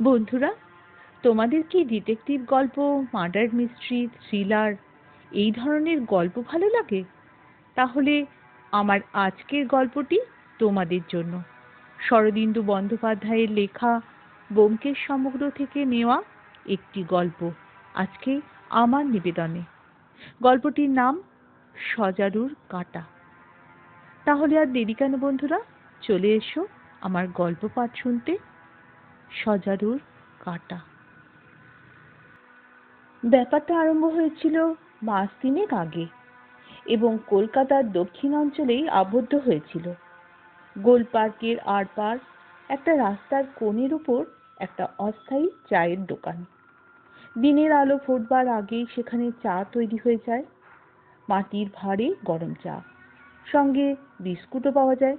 বন্ধুরা, তোমাদের কি ডিটেকটিভ গল্প, মার্ডার মিস্ট্রি, থ্রিলার এই ধরনের গল্প ভালো লাগে? তাহলে আমার আজকের গল্পটি তোমাদের জন্য। শরদিন্দু বন্দ্যোপাধ্যায়ের লেখা ব্যোমকেশ সমগ্র থেকে নেওয়া একটি গল্প আজকে আমার নিবেদনে। গল্পটির নাম সজারুর কাঁটা। তাহলে আর দেরি কেন বন্ধুরা, চলে এসো আমার গল্প পাঠ শুনতে। সজারুর কাঁটা। ব্যাপারটা আরম্ভ হয়েছিল মাস তিনেক আগে এবং কলকাতার দক্ষিণ অঞ্চলেই আবদ্ধ হয়েছিল। গোল পার্কের আরপার একটা রাস্তার কোণের উপর একটা অস্থায়ী চায়ের দোকান। দিনের আলো ফোটবার আগেই সেখানে চা তৈরি হয়ে যায়। মাটির ভাঁড়ে গরম চা, সঙ্গে বিস্কুটও পাওয়া যায়।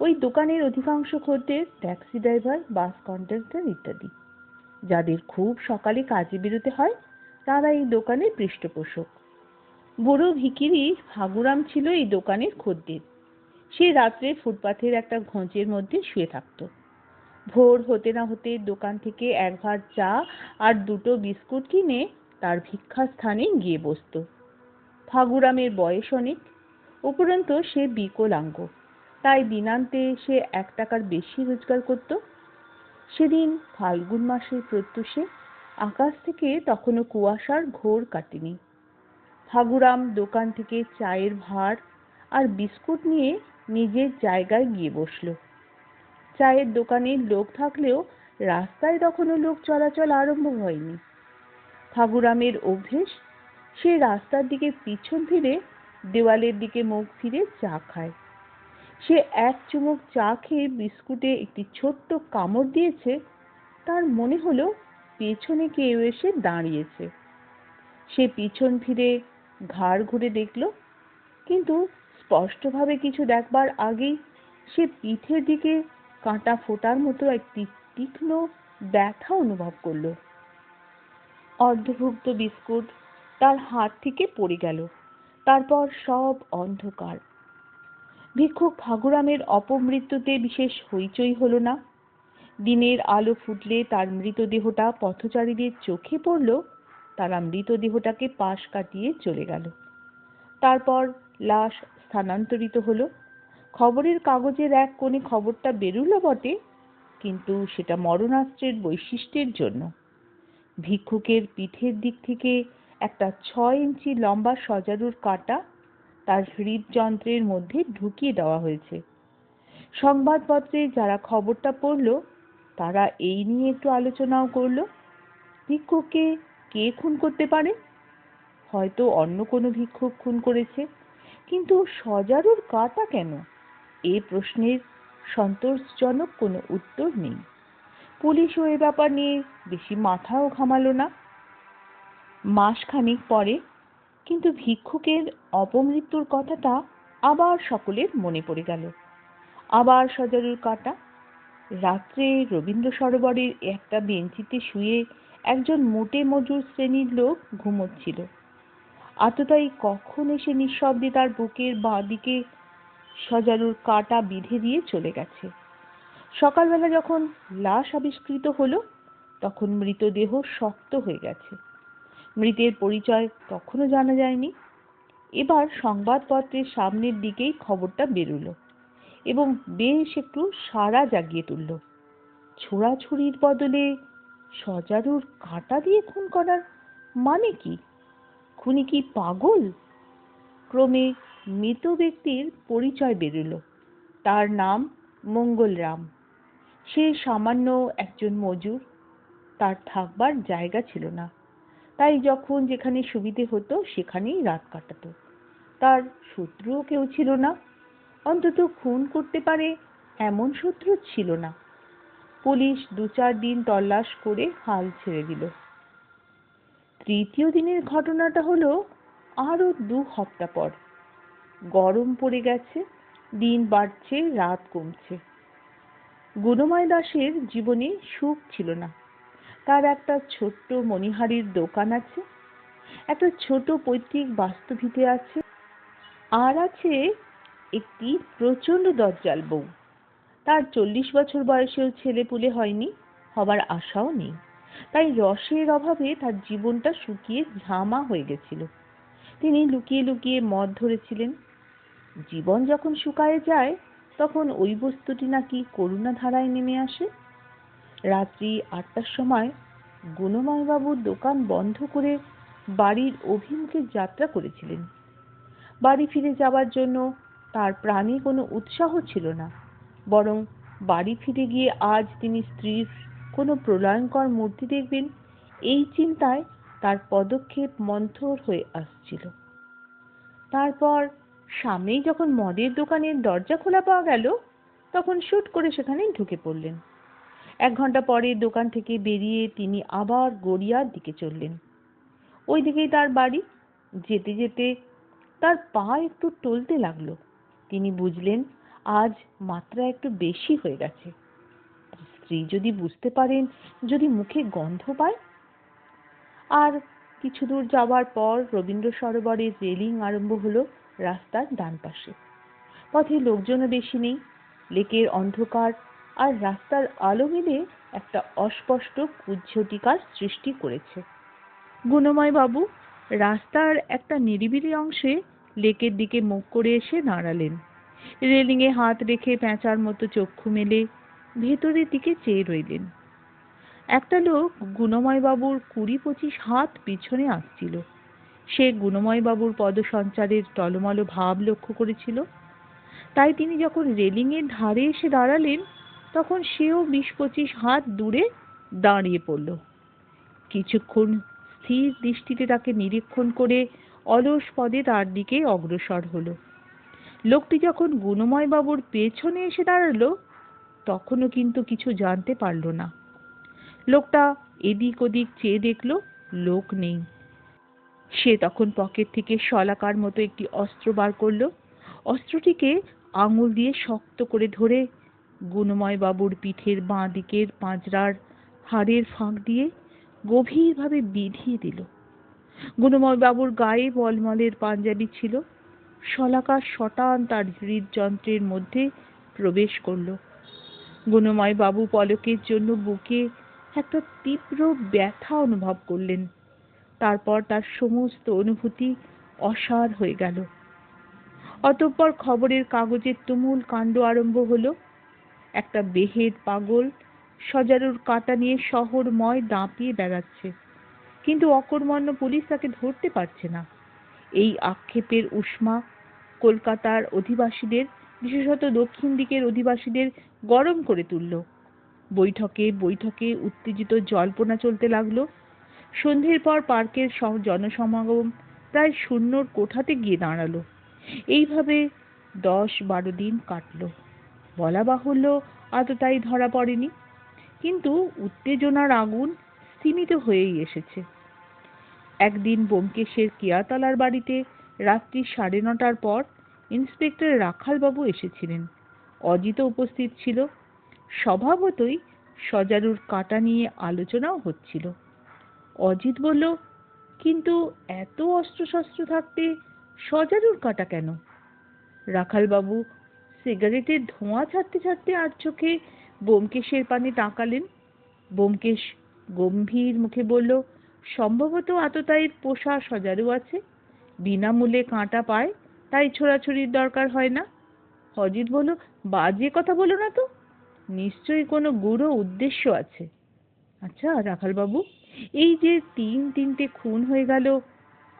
ওই দোকানের অধিকাংশ খদ্দের ট্যাক্সি ড্রাইভার, বাস কন্ডাক্টর ইত্যাদি। যাদের খুব সকালে কাজে বেরোতে হয় তারা এই দোকানের পৃষ্ঠপোষক। বুড়ো ভিখিরি ফাগুরাম ছিল এই দোকানের খদ্দের। সে রাত্রে ফুটপাথের একটা ঘোঁচের মধ্যে শুয়ে থাকত। ভোর হতে না হতে দোকান থেকে এক ভাঁড় চা আর দুটো বিস্কুট কিনে তার ভিক্ষাস্থানে গিয়ে বসত। ফাগুরামের বয়স অনেক, উপরন্তু সে বিকলাঙ্গ, তাই দিনান্তে সে 1 টাকার বেশি রোজগার করত। সেদিন ফাল্গুন মাসের প্রত্যুষে, আকাশ থেকে তখনও কুয়াশার ঘোর কাটেনি। ফাগুরাম দোকান থেকে চায়ের ভাঁড় আর বিস্কুট নিয়ে নিজের জায়গায় গিয়ে বসল। চায়ের দোকানে লোক থাকলেও রাস্তায় তখনও লোক চলাচল আরম্ভ হয়নি। ফাগুরামের অভ্যেস, সে রাস্তার দিকে পিছন ফিরে দেওয়ালের দিকে মুখ ফিরে চা খায়। সে এক চুমুক চা খেয়ে বিস্কুটে একটি ছোট্ট কামড় দিয়েছে, তার মনে হলো পেছনে কেউ এসে দাঁড়িয়েছে। সে পিছন ফিরে ঘাড় ঘুরে দেখল, কিন্তু স্পষ্টভাবে কিছু দেখবার আগেই সে পিঠের দিকে কাঁটা ফোটার মতো একটি তীক্ষ্ণ ব্যথা অনুভব করল। অর্ধভুক্ত বিস্কুট তার হাত থেকে পড়ে গেল। তারপর সব অন্ধকার। ভিক্ষুক ফাগুরামের অপমৃত্যুতে বিশেষ হইচই হলো না। দিনের আলো ফুটলে তার মৃতদেহটা পথচারীদের চোখে পড়ল, তারা মৃতদেহটাকে পাশ কাটিয়ে চলে গেল। তারপর লাশ স্থানান্তরিত হলো। খবরের কাগজের এক কোণে খবরটা বেরুলো বটে, কিন্তু সেটা মরণাস্ত্রের বৈশিষ্ট্যের জন্য। ভিক্ষুকের পিঠের দিক থেকে একটা 6 ইঞ্চি লম্বা সজারুর কাঁটা তার হৃদযন্ত্রের মধ্যে ঢুকিয়ে দেওয়া হয়েছে। সংবাদপত্রে যারা খবরটা পড়ল তারা এই নিয়ে একটু আলোচনাও করল। ভিক্ষুককে কে খুন করতে পারে? হয়তো অন্য কোনো ভিক্ষুক খুন করেছে, কিন্তু সজারুর কাঁটা কেন? এ প্রশ্নের সন্তোষজনক কোনো উত্তর নেই। পুলিশও এ ব্যাপার নিয়ে বেশি মাথাও ঘামালো না। মাসখানেক পরে কিন্তু ভিক্ষুকের অপমৃত্যুর কথাটা আবার সকলের মনে পড়ে গেল। আবার সজারুর কাঁটা। রাত্রে রবীন্দ্র সরোবরের একটা বেঞ্চিতে শুয়ে একজন মোটে মজুর শ্রেণীর লোক ঘুমোচ্ছিল। আততায়ী কখন এসে নিঃশব্দে তার বুকের বাঁ দিকে সজারুর কাঁটা বিঁধে দিয়ে চলে গেছে। সকালবেলা যখন লাশ আবিষ্কৃত হলো তখন মৃতদেহ শক্ত হয়ে গেছে। মৃতের পরিচয় তখনও জানা যায়নি। এবার সংবাদপত্রের সামনের দিকেই খবরটা বেরোলো এবং বেশ একটু সাড়া জাগিয়ে তুলল। ছোড়াছুড়ির বদলে সজারুর কাঁটা দিয়ে খুন করার মানে কি? খুনি কি পাগল? ক্রমে মৃত ব্যক্তির পরিচয় বেরোলো। তার নাম মঙ্গলরাম। সে সামান্য একজন মজুর। তার থাকবার জায়গা ছিল না, তাই যখন যেখানে সুবিধে হতো সেখানেই রাত কাটাতো। তার শত্রুও কেউ ছিল না, অন্তত খুন করতে পারে এমন শত্রু ছিল না। পুলিশ 2-4 দিন তল্লাশ করে হাল ছেড়ে দিল। তৃতীয় দিনের ঘটনাটা হলো আরো 2 হপ্তা পর। গরম পড়ে গেছে, দিন বাড়ছে, রাত কমছে। গুণময় দাসের জীবনে সুখ ছিল না। তার একটা ছোট্ট মণিহারির দোকান আছে, একটা ছোট পৈতৃক বাস্তুভিটে আছে, আর আছে একটি প্রচন্ড দজ্জাল বউ। তার 40 বছর বয়সেও ছেলেপুলে হয়নি, হবার আশাও নেই। তাই রসের অভাবে তার জীবনটা শুকিয়ে ঝামা হয়ে গেছিল। তিনি লুকিয়ে লুকিয়ে মদ ধরেছিলেন। জীবন যখন শুকায়ে যায় তখন ওই বস্তুটি নাকি করুণা ধারায় নেমে আসে। রাত্রি ৮টার সময় গুণময়বাবুর দোকান বন্ধ করে বাড়ির অভিমুখে যাত্রা করেছিলেন। বাড়ি ফিরে যাবার জন্য তার প্রাণে কোনো উৎসাহ ছিল না, বরং বাড়ি ফিরে গিয়ে আজ তিনি স্ত্রীর কোনো প্রলয়ঙ্কর মূর্তি দেখবেন, এই চিন্তায় তার পদক্ষেপ মন্থর হয়ে আসছিল। তারপর সামনেই যখন মদের দোকানের দরজা খোলা পাওয়া গেল, তখন শুট করে সেখানে ঢুকে পড়লেন। ১ ঘন্টা পরে দোকান থেকে বেরিয়ে তিনি আবার গড়িয়ার দিকে চললেন। ওই দিকেই তার বাড়ি। যেতে যেতে তার পা একটু টলতে লাগলো। তিনি বুঝলেন আজ মাত্রা একটু বেশি হয়ে গেছে। স্ত্রী যদি বুঝতে পারেন, যদি মুখে গন্ধ পায়। আর কিছু দূর যাবার পর রবীন্দ্র সরোবরের রেলিং আরম্ভ হলো রাস্তার ডান পাশে। পথে লোকজনও বেশি নেই। লেকের অন্ধকার আর রাস্তার আলো মিলে একটা অস্পষ্ট কুজ্ঝটিকার সৃষ্টি করেছে। গুণময় বাবু রাস্তার একটা নিরিবিলি অংশে লেকের দিকে মুখ করে এসে দাঁড়ালেন। রেলিংয়ে হাত রেখে পেঁচার মতো চক্ষু মেলে ভেতরের দিকে চেয়ে রইলেন। একটা লোক গুণময় বাবুর ২০-২৫ হাত পিছনে আসছিল। সে গুণময় বাবুর পদসঞ্চারের টলমল ভাব লক্ষ্য করেছিল। তাই তিনি যখন রেলিংয়ের ধারে এসে দাঁড়ালেন, তখন সেও ২০-২৫ হাত দূরে দাঁড়িয়ে পড়ল। কিছুক্ষণ স্থির দৃষ্টিতে তাকে নিরীক্ষণ করে অলস পদে তার দিকে অগ্রসর হলো। লোকটি যখন গুণময় বাবুর পেছনে এসে দাঁড়ালো, তখনও কিন্তু কিছু জানতে পারল না। লোকটা এদিক ওদিক চেয়ে দেখল, লোক নেই। সে তখন পকেট থেকে শলাকার মতো একটি অস্ত্র বার করলো। অস্ত্রটিকে আঙুল দিয়ে শক্ত করে ধরে গুণময় বাবুর পিঠের বাঁ দিকের পাঁজরার হাড়ের ফাঁক দিয়ে গভীরভাবে বিঁধিয়ে দিল। গুণময় বাবুর গায়ে মলমলের পাঞ্জাবি ছিল। শলাকার শটান তার হৃদযন্ত্রের মধ্যে প্রবেশ করল। গুণময় বাবু পলকের জন্য বুকে একটা তীব্র ব্যথা অনুভব করলেন। তারপর তার সমস্ত অনুভূতি অসাড় হয়ে গেল। অতঃপর খবরের কাগজের তুমুল কাণ্ড আরম্ভ হলো। একটা বেহেদ পাগল সজারুর কাঁটা নিয়ে শহরময় দাপিয়ে বেড়াচ্ছে, কিন্তু অকর্মণ্য পুলিশ তাকে ধরতে পারছে না। এই আক্ষেপের উষ্মা কলকাতার অধিবাসীদের, বিশেষত দক্ষিণ দিকের অধিবাসীদের গরম করে তুলল। বৈঠকে বৈঠকে উত্তেজিত জল্পনা চলতে লাগলো। সন্ধ্যের পর পার্কের জনসমাগম প্রায় শূন্যর কোঠাতে গিয়ে দাঁড়ালো। এইভাবে ১০-১২ দিন কাটলো। বলা বাহুল্য আততায়ী ধরা পড়েনি, কিন্তু উত্তেজনার আগুন স্তিমিত হয়েই এসেছে। একদিন ব্যোমকেশের কেয়াতলার বাড়িতে রাত্রি ৯:৩০টার পর ইন্সপেক্টর রাখালবাবু এসেছিলেন। অজিতও উপস্থিত ছিল। স্বভাবতই সজারুর কাঁটা নিয়ে আলোচনাও হচ্ছিল। অজিত বলল, কিন্তু এত অস্ত্রশস্ত্র থাকতে সজারুর কাঁটা কেন? রাখালবাবু সিগারেটের ধোঁয়া ছাড়তে ছাড়তে আর চোখে ব্যোমকেশের পানে তাকালেন। ব্যোমকেশ গম্ভীর মুখে বলল, সম্ভবত আততায়ীর পোষা সজারু আছে, বিনামূল্যে কাঁটা পায়, তাই ছোড়াছুড়ির দরকার হয় না। অজিত বলল, বাজে কথা বলো না তো, নিশ্চয়ই কোনো গূঢ় উদ্দেশ্য আছে। আচ্ছা রাখালবাবু, এই যে ৩-৩টে খুন হয়ে গেল,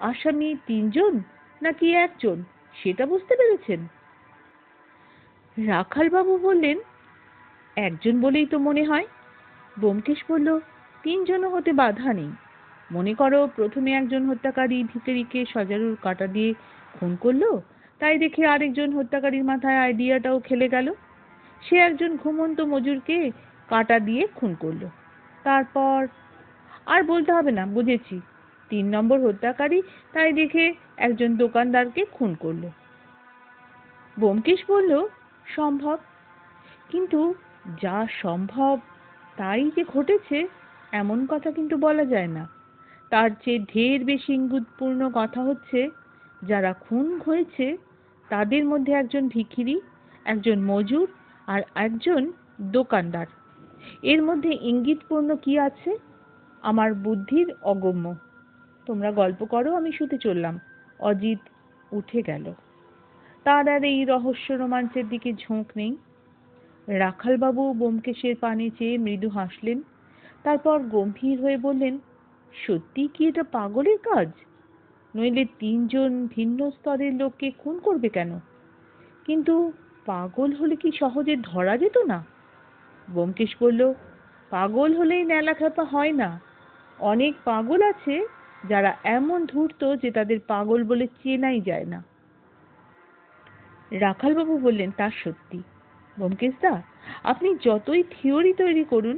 আসামি ৩ জন নাকি ১ জন, সেটা বুঝতে পেরেছেন? রাখালবাবু বললেন, ১ জন বলেই তো মনে হয়। ব্যোমকেশ বলল, ৩ জনও হতে বাধা নেই। মনে করো প্রথমে একজন হত্যাকারী ভিখারিকে সজারুর কাঁটা দিয়ে খুন করলো, তাই দেখে আরেকজন হত্যাকারীর মাথায় আইডিয়াটাও খেলে গেল। সে একজন ঘুমন্ত মজুরকে কাঁটা দিয়ে খুন করলো। তারপর আর বলতে হবে না, বুঝেছি। ৩ নম্বর হত্যাকারী তাই দেখে একজন দোকানদারকে খুন করলো। ব্যোমকেশ বলল, সম্ভব, কিন্তু যা সম্ভব তাই যে ঘটেছে এমন কথা কিন্তু বলা যায় না। তার চেয়ে ঢের বেশি ইঙ্গিতপূর্ণ কথা হচ্ছে, যারা খুন হয়েছে তাদের মধ্যে একজন ভিখিরি, একজন মজুর আর একজন দোকানদার। এর মধ্যে ইঙ্গিতপূর্ণ কি আছে আমার বুদ্ধির অগম্য। তোমরা গল্প করো, আমি শুতে চললাম। অজিত উঠে গেল। তার আর এই রহস্য রোমাঞ্চের দিকে ঝোঁক নেই। রাখালবাবু ব্যোমকেশের পানে চেয়ে মৃদু হাসলেন, তারপর গম্ভীর হয়ে বললেন, সত্যি কি এটা পাগলের কাজ? নইলে 3 জন ভিন্ন স্তরের লোককে খুন করবে কেন? কিন্তু পাগল হলে কি সহজে ধরা যেত না? ব্যোমকেশ বলল, পাগল হলেই ন্যালাখ্যাপা হয় না। অনেক পাগল আছে যারা এমন ধূর্ত যে তাদের পাগল বলে চেনাই যায় না। রাখালবাবু বললেন, তা সত্যি। ব্যোমকেশদা, আপনি যতই থিওরি তৈরি করুন,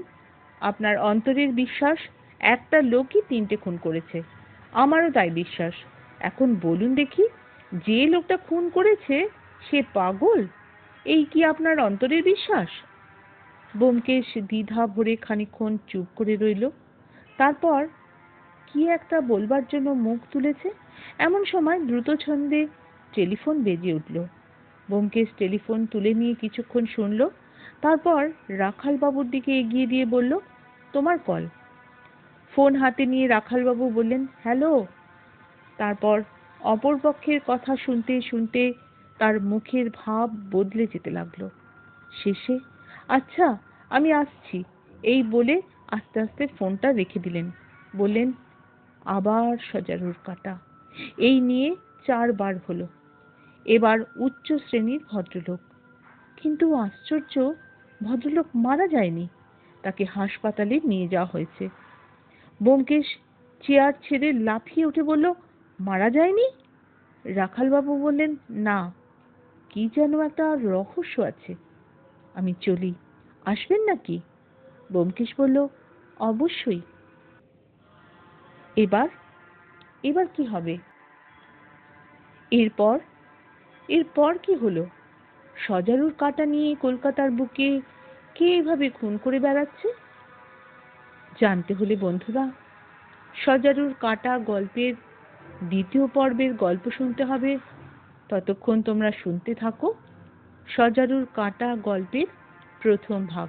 আপনার অন্তরের বিশ্বাস একটা লোকই 3টে খুন করেছে। আমারও তাই বিশ্বাস। এখন বলুন দেখি, যে লোকটা খুন করেছে সে পাগল, এই কি আপনার অন্তরের বিশ্বাস? ব্যোমকেশ দ্বিধা ভরে খানিকক্ষণ চুপ করে রইল। তারপর কি একটা বলবার জন্য মুখ তুলেছে, এমন সময় দ্রুত ছন্দে টেলিফোন বেজে উঠল। ব্যোমকেশ টেলিফোন তুলে নিয়ে কিছুক্ষণ শুনল, তারপর রাখালবাবুর দিকে এগিয়ে দিয়ে বলল, তোমার কল। ফোন হাতে নিয়ে রাখালবাবু বললেন, হ্যালো। তারপর অপর পক্ষের কথা শুনতে শুনতে তার মুখের ভাব বদলে যেতে লাগলো। শেষে, আচ্ছা আমি আসছি, এই বলে আস্তে আস্তে ফোনটা রেখে দিলেন। বললেন, আবার সজারুর কাঁটা। এই নিয়ে 4 বার হলো। এবার উচ্চ শ্রেণীর ভদ্রলোক। কিন্তু আশ্চর্য, ভদ্রলোক মারা যায়নি, তাকে হাসপাতালে নিয়ে যাওয়া হয়েছে। ব্যোমকেশ চেয়ার ছেড়ে লাফিয়ে উঠে বলল, মারা যায়নি? রাখালবাবু বললেন, না, কি যেন একটা রহস্য আছে। আমি চলি, আসবেন নাকি? ব্যোমকেশ বলল, অবশ্যই। এবার এবার কি হবে? এরপর এরপর কি হলো? সজারুর কাঁটা নিয়ে কলকাতার বুকে কে এভাবে খুন করে বেড়াচ্ছে? জানতে হলে বন্ধুরা, সজারুর কাঁটা গল্পের 2য় পর্বের গল্প শুনতে হবে। ততক্ষণ তোমরা শুনতে থাকো সজারুর কাঁটা গল্পের 1ম ভাগ।